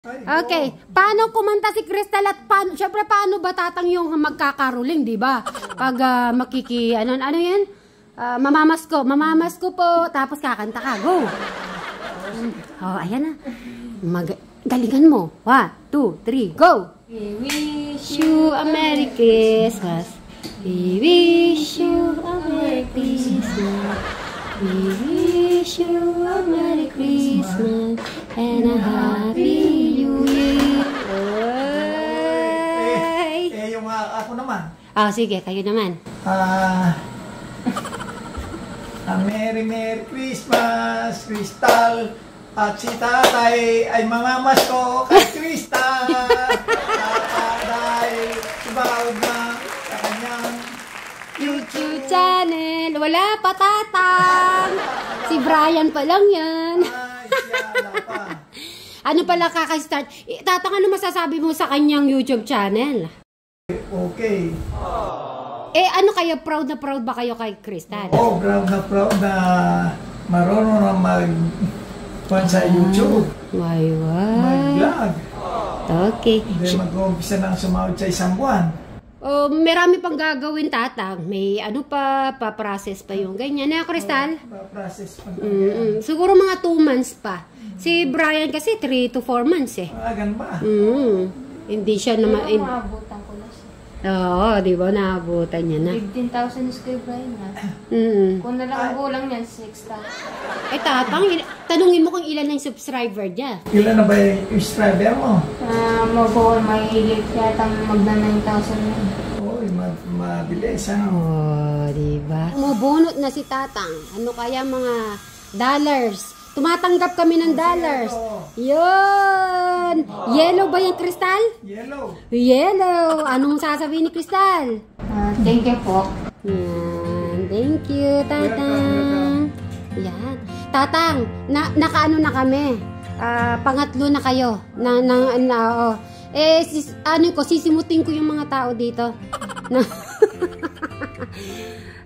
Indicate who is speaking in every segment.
Speaker 1: Okay, paano kumanta si Crystal at paano, syempre paano ba tatang yung magkakaroling, di ba? Pag ano yan? Mamamas ko po, tapos kakanta ka, go! Oh, ayan na. Galingan mo. 1, 2, 3, go! We wish you a Merry Christmas. We wish you a Merry Christmas. We wish you a Merry Christmas and a Happy New Year.
Speaker 2: Yung ako naman.
Speaker 1: Sige, kayo naman.
Speaker 2: Merry Christmas, Crystal. At si tatay ay mamamas ko kay Crystal. Dahil ibawag na sa kanyang
Speaker 1: YouTube channel. Wala pa, tatang. Si Brian pa lang yan. Ano pala kakastart? Tatang, ano masasabi mo sa kanyang YouTube channel?
Speaker 2: Okay.
Speaker 1: Ano kayo? Proud na proud ba kayo kay Crystal?
Speaker 2: Proud na marunong na sa YouTube. Mag-vlog.
Speaker 1: Okay.
Speaker 2: Hindi mag-umpisa nang sumahod sa isang buwan.
Speaker 1: Marami pang gagawin, tatang. May ano pa, pa-process pa yung ganyan. Crystal?
Speaker 2: Pa-process pa.
Speaker 1: Siguro mga 2 months pa. Si Brian kasi 3 to 4 months eh.
Speaker 2: Gan ba?
Speaker 1: Hindi siya naman...
Speaker 3: Maabutan ko na siya.
Speaker 1: Oo, di ba? Naabutan niya na.
Speaker 3: 15,000 is kay Brian na. Kung nalang gulang niyan, 6,000.
Speaker 1: Tatang, tanungin mo kung ilan ang subscriber niya.
Speaker 2: Ilan na ba yung subscriber mo?
Speaker 3: Mahilig yata magna 9,000 na.
Speaker 2: Mabilis ha.
Speaker 1: Di ba? Umubunot na si tatang. Ano kaya mga dollars? Tumatanggap kami ng dollars. Yun! Yellow ba yung Crystal?
Speaker 2: Yellow.
Speaker 1: Yellow! Anong sasabihin ni Crystal?
Speaker 3: Thank you po.
Speaker 1: Yan. Thank you, tatang. Yan. Tatang, nakaano na kami. Pangatlo na kayo. Sisimutin ko yung mga tao dito.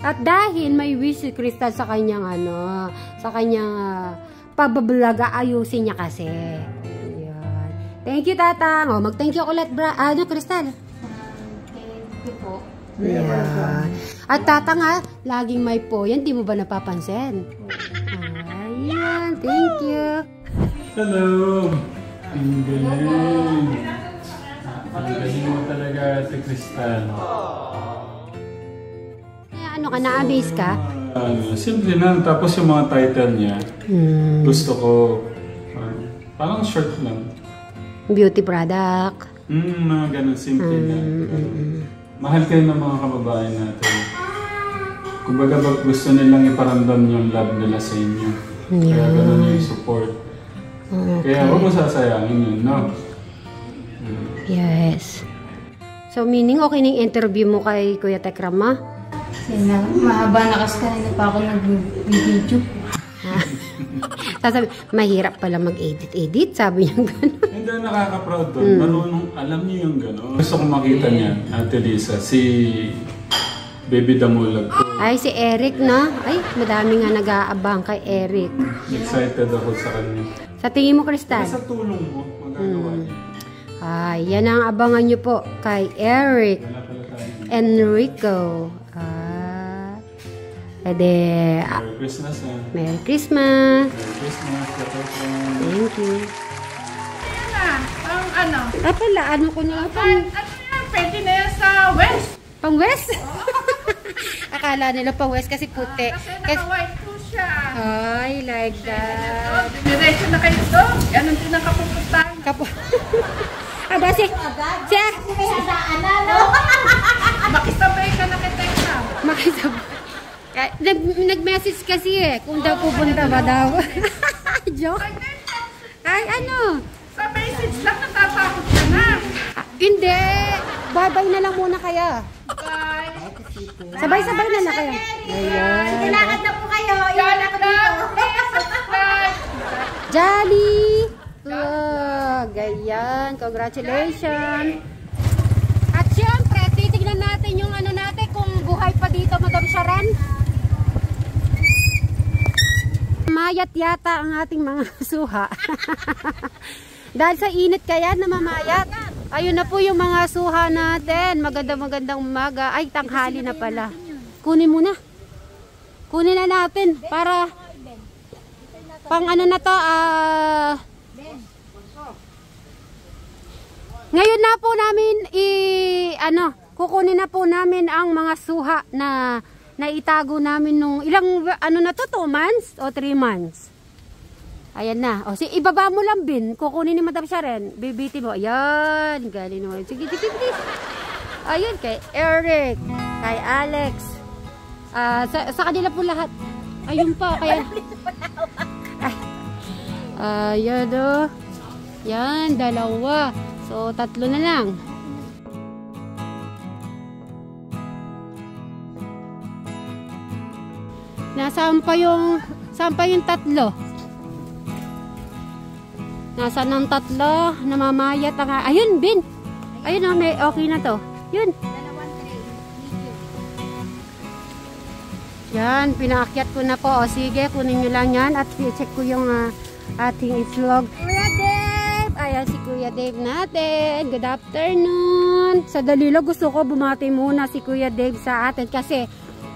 Speaker 1: At dahil may wish si Crystal sa kanyang pabablaga, ayusin niya kasi. Ayan. Thank you, tatang. Mag-thank you ulit, Crystal.
Speaker 3: Thank you po.
Speaker 1: Ayan. At tatang laging may po. Yan, di mo ba napapansin? Ayan, thank you.
Speaker 4: Hello! Ang galing. Ang galing mo talaga, Ate Crystal.
Speaker 1: Ano ka, na-amaze ka?
Speaker 4: Simple na. Tapos yung mga title niya, gusto ko, parang short lang.
Speaker 1: Beauty product.
Speaker 4: Mga ganun, simple lang. Mahal kayo ng mga kababayan natin. Kumbaga, gusto nilang iparamdam yung love nila sa inyo. Kaya ganun yung support. Kaya huwag mo sasayangin yun, no?
Speaker 1: Yes. So, meaning okay na yung interview mo kay Kuya Tekram, ma?
Speaker 3: Mahaba na kasi kanina pa ako nag-video.
Speaker 1: Sasabi, mahirap pala mag-edit, sabi niya gano'n.
Speaker 4: Hindi, nakaka-proud doon. Marunong, alam niyo yung gano'n. Gusto ko makita niya, Ate Lisa, si Baby Damulag ko.
Speaker 1: Ay, si Eric, na? Ay, madami nga nag-aabang kay Eric.
Speaker 4: Excited ako sa kanya.
Speaker 1: Sa tingin mo, Crystal?
Speaker 4: Sa tulong mo, magagawa niya.
Speaker 1: Yan ang abangan niyo po kay Eric Enrico.
Speaker 4: Merry Christmas,
Speaker 1: Merry Christmas.
Speaker 4: Merry Christmas,
Speaker 1: thank you.
Speaker 5: Ayan na, ano?
Speaker 1: Pala, ano ko na
Speaker 5: Pwede na yan sa West.
Speaker 1: Pang West? Akala nila pang West kasi puti.
Speaker 5: Kasi naka-white po siya.
Speaker 1: I like that.
Speaker 5: Diretso na kayo ito. Anong din ang kapupuntahan? Makisabay ka na kita ito.
Speaker 1: Makisabay. Nag-message kasi kung daw pupunta ba daw. Joke. Ay, ano?
Speaker 5: Sa message lang natatakot ka na.
Speaker 1: Hindi. Bye-bye na lang muna kayo.
Speaker 5: Bye.
Speaker 1: Sabay-sabay na kayo. Ayan.
Speaker 3: Kailangan na po kayo.
Speaker 5: Jalan na. Subscribe.
Speaker 1: Jolly. Ganyan. Congratulations. At syempre, titignan natin yung ano natin kung buhay pa dito, Madam Sharon. Mayat yata ang ating mga suha. Dahil sa init kaya namamayat. Ayun na po yung mga suha natin. Magandang umaga. Ay, tanghali na pala. Kunin mo na. Kunin na natin para pang ano na to, ngayon na po namin kukunin na po namin ang mga suha na naitago namin nung ilang, 2 months o 3 months. Ayan na. O, ibaba mo lang, Bin. Kukunin ni Madam Sharon. Bibiti mo. Ayan. Galing naman. Sige. Ayun, kay Eric. Kay Alex. Sa kanila po lahat. Ayun pa. Kaya... Ayan o. Yan, 2. So, 3 na lang. Saan pa yung 3? Nasaan ang 3? Namamayat ang... Ayun, Bin. Ayun o, may okay na to. Yun. Yan, pinaakyat ko na po. O sige, kunin nyo lang yan. At check ko yung ating vlog. Kuya Dave! Ayan si Kuya Dave natin. Good afternoon. Sa Dalilo, gusto ko bumati muna si Kuya Dave sa atin. Kasi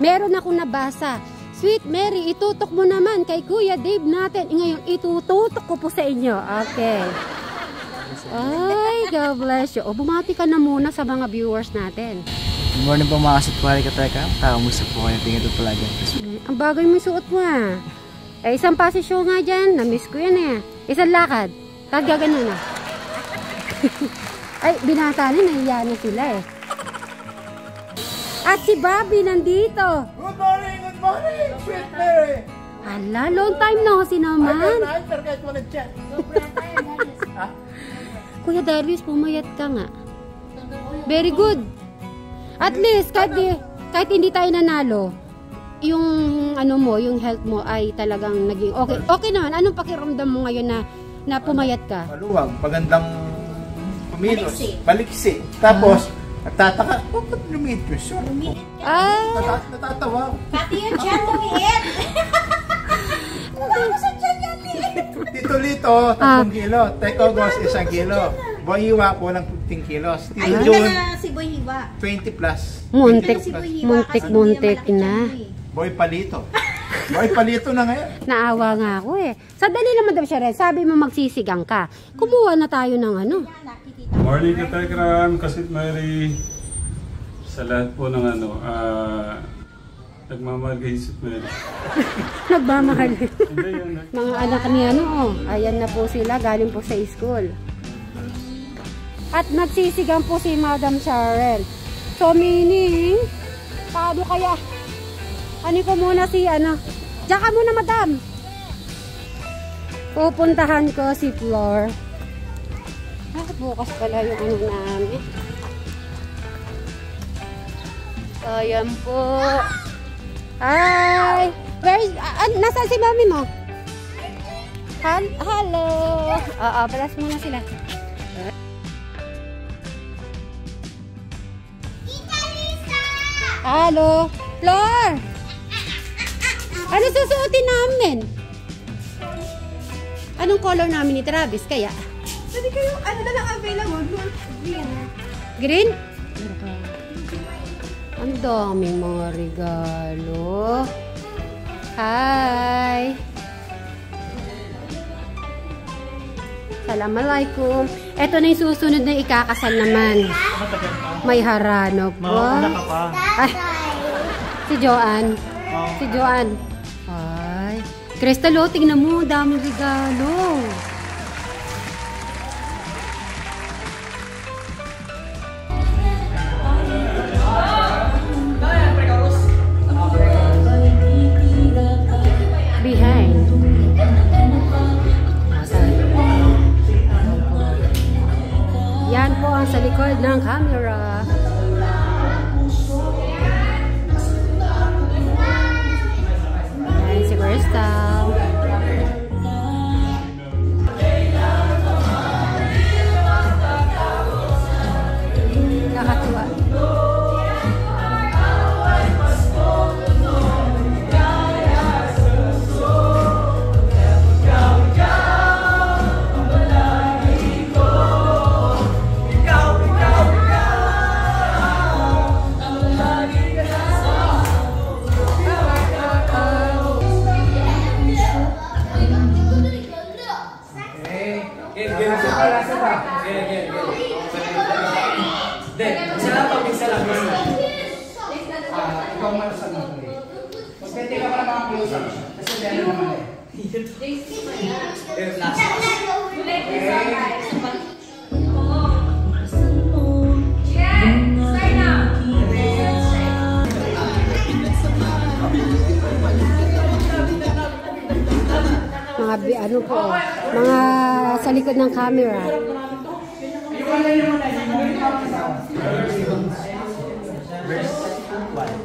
Speaker 1: meron akong nabasa. Sweet Mary, itutok mo naman kay Kuya Dave natin. Ngayon, itututok ko po sa inyo. Okay. Ay, God bless you. O, bumati ka na muna sa mga viewers natin.
Speaker 6: Good morning po mga kasitwari ka-teka. Kamusta po kayo? Tingin ito pala dyan.
Speaker 1: Ang bagay mo suot mo isang pasisyo nga dyan. Na-miss ko yan Isang lakad. Kahit gagano na. Ay, binata na. Nahiya na sila At si Bobby nandito.
Speaker 2: Good morning, Sweet Mary.
Speaker 1: Ala, long time na kasi naman.
Speaker 2: I forgot to chat.
Speaker 1: Kuya Darius, pumayat ka nga. Very good. At least, kahit hindi tayo nanalo, yung yung health mo ay talagang naging okay. Okay naman. Anong pakiramdam mo ngayon na pumayat ka?
Speaker 2: Maluwag, magandang kumilos, baliksi. Tapos, nagtataka, bakit lumiit yung short ko? Natatawa ako.
Speaker 3: Pati yung dyan, lumiit. Ano sa dyan yan,
Speaker 2: Tito Lito, 3 kilo. Teko Gos, 1 kilo. Boy Hiwa po ng 15 kilos. Tito June,
Speaker 3: si Boy Hiwa.
Speaker 2: 20 plus.
Speaker 1: Muntik na.
Speaker 2: Boy Palito. Boy Palito na ngayon.
Speaker 1: Naawa nga ako Sa dali naman daw siya rin, sabi mo magsisigang ka. Kumuha na tayo ng
Speaker 4: Morning ka Tekram, Kasit Mary. Sa lahat po ng nagmamahal kay Kasit Mary.
Speaker 1: Nagmamahal.
Speaker 4: Hindi yan.
Speaker 1: Mga anak ni ayan na po sila, galing po sa school. At nagsisigang po si Madam Cheryl. So meaning, paano kaya? Ano ko muna si Diyan ka muna, Madam. Pupuntahan ko si Flor. Bukas pala yung namin. Ayan po. Hi! Nasaan si mami mo? Hello! Palas muna sila. Hello! Flor! Ano susuotin namin? Anong color namin ni Travis kaya?
Speaker 5: Pwede kayo, ano na lang available? Green.
Speaker 1: Green? Ang daming mga regalo. Hi! Assalamualaikum. Ito na yung susunod na ikakasal naman. May harano po.
Speaker 6: Mauna ka pa.
Speaker 1: Ay, si Joanne. Si Joanne. Ay. Crystal, tingnan mo. Daming regalo. Behind. Yan po ang sa likod ng camera. Ayan si Crystal. Nakatuwa.
Speaker 2: Ikaw man sa mga play. Pagkati ka pa ng mga close-up. Kasi dahil naman eh.
Speaker 1: Mga ano po, mga sa likod ng camera.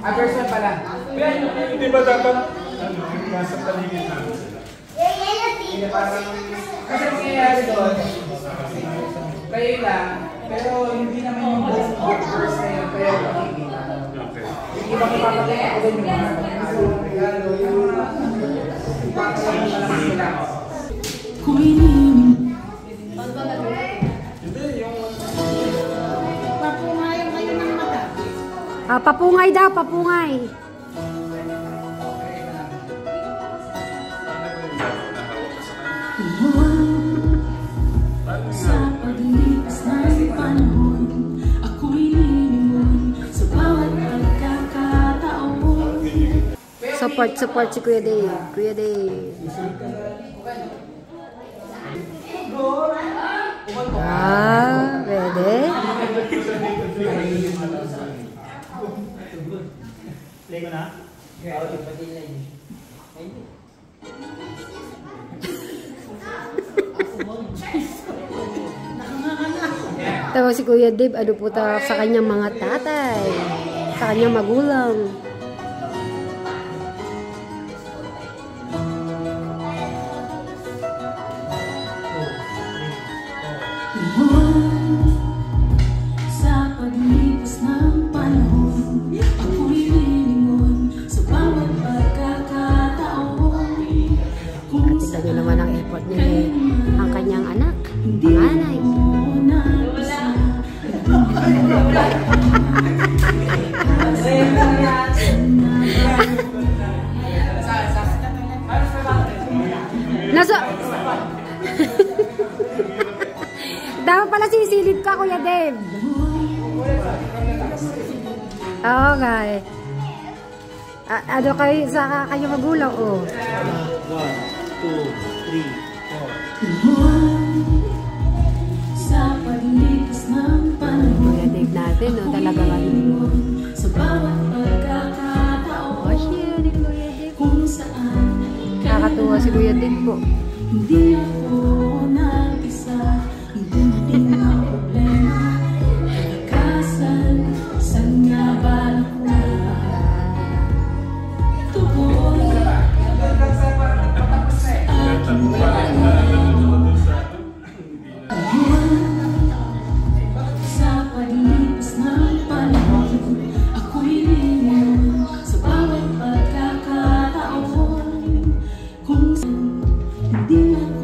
Speaker 2: Verse 1 pala.
Speaker 4: Hindi ba dapat nasa paligid namin sila?
Speaker 2: Kasi nangyayari doon, kayo lang, pero hindi naman yung buong verse na yun, kaya makikita.
Speaker 4: Okay.
Speaker 2: Yung ibang ipapakita ko din yung mga regalo, yung mga ipapakita lang sila.
Speaker 1: Papungay daw, papungay.
Speaker 7: Sa paglipas ng panahon, ako'y nilingon sa bawat pagkakataon.
Speaker 1: Support si Kuya Dave. Kuya Dave. Pwede?
Speaker 2: Play ko na?
Speaker 1: Tawag si Kuya Dave, ano po sa kanyang mga tatay, sa kanyang magulang.
Speaker 7: Sa paglipas ng panahon, ako'y nilingon sa bawat pagkakataon. Kung
Speaker 1: Tignan nyo naman ang effort niya ang kanyang anak, panganay. Nasa... Dapat pala sisilip ka, Kuya Dave. Oo, guys. Ano kayo sa kayo magulang, oh.
Speaker 2: 1, 2, 3, 4.
Speaker 7: sa paglipas ng panahon,
Speaker 1: Kuya Dave natin, no? Talaga ba?
Speaker 7: sa bawat pagkakataon,
Speaker 1: Oh, shit, Kuya Dave.
Speaker 7: kung saan
Speaker 1: Nakakatuwa si Kuya Dave po.
Speaker 7: hindi ako nag-isa, dumating ang problema, kalakasan, saan nga ba nakuha? Tukoy, sa paglipas ng panahon, ako'y nilingon sa bawat pagkakataon, kung saan hindi ako